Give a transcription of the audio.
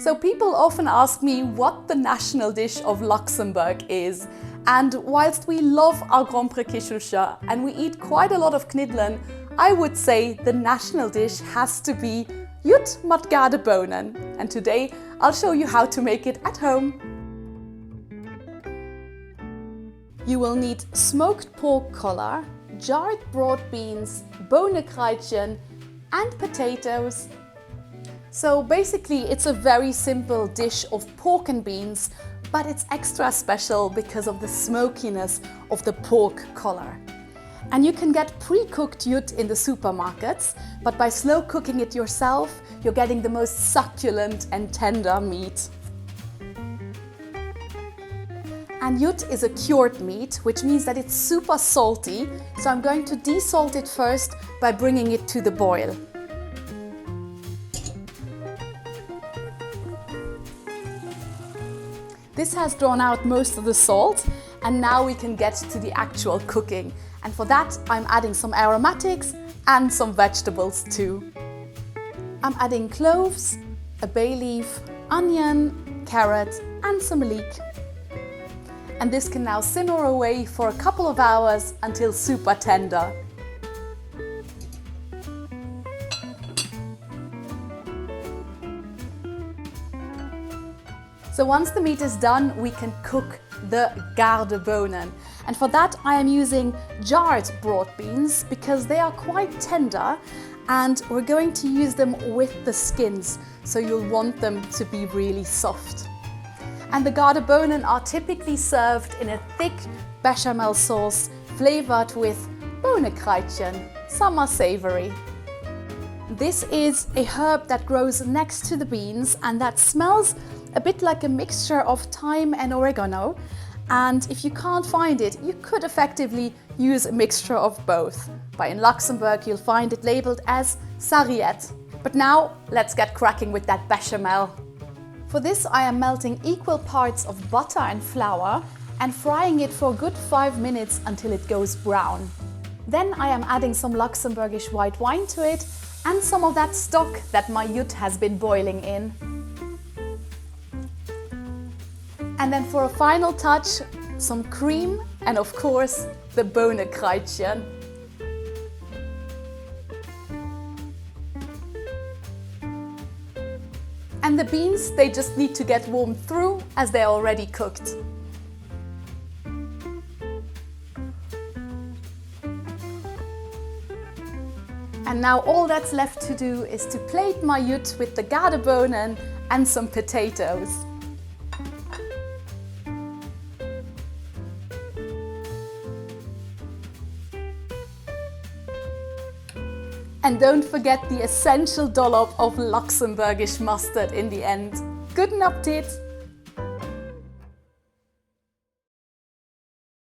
So people often ask me what the national dish of Luxembourg is. And whilst we love our Grand Prix Kichusha and we eat quite a lot of knidlen, I would say the national dish has to be Judd met Gaardebounen. And today I'll show you how to make it at home. You will need smoked pork collar, jarred broad beans, bonenkruidjen and potatoes. So basically it's a very simple dish of pork and beans, but it's extra special because of the smokiness of the pork collar. And you can get pre-cooked Judd in the supermarkets, but by slow cooking it yourself, you're getting the most succulent and tender meat. And Judd is a cured meat, which means that it's super salty, so I'm going to desalt it first by bringing it to the boil. This has drawn out most of the salt, and now we can get to the actual cooking. And for that, I'm adding some aromatics and some vegetables too. I'm adding cloves, a bay leaf, onion, carrot and some leek. And this can now simmer away for a couple of hours until super tender. So once the meat is done, we can cook the Gaardebounen. And for that I am using jarred broad beans because they are quite tender and we're going to use them with the skins, so you'll want them to be really soft. And the Gaardebounen are typically served in a thick bechamel sauce flavored with bonenkruidjen, summer savory. This is a herb that grows next to the beans and that smells a bit like a mixture of thyme and oregano. And if you can't find it, you could effectively use a mixture of both. But in Luxembourg, you'll find it labeled as sarriette. But now, let's get cracking with that bechamel. For this, I am melting equal parts of butter and flour and frying it for a good 5 minutes until it goes brown. Then I am adding some Luxembourgish white wine to it and some of that stock that my Judd has been boiling in. And then for a final touch, some cream and of course the bonenkruidjen. And the beans, they just need to get warmed through as they're already cooked. And now all that's left to do is to plate my Judd with the Gaardebounen and some potatoes. And don't forget the essential dollop of Luxembourgish mustard in the end. Guten Appetit!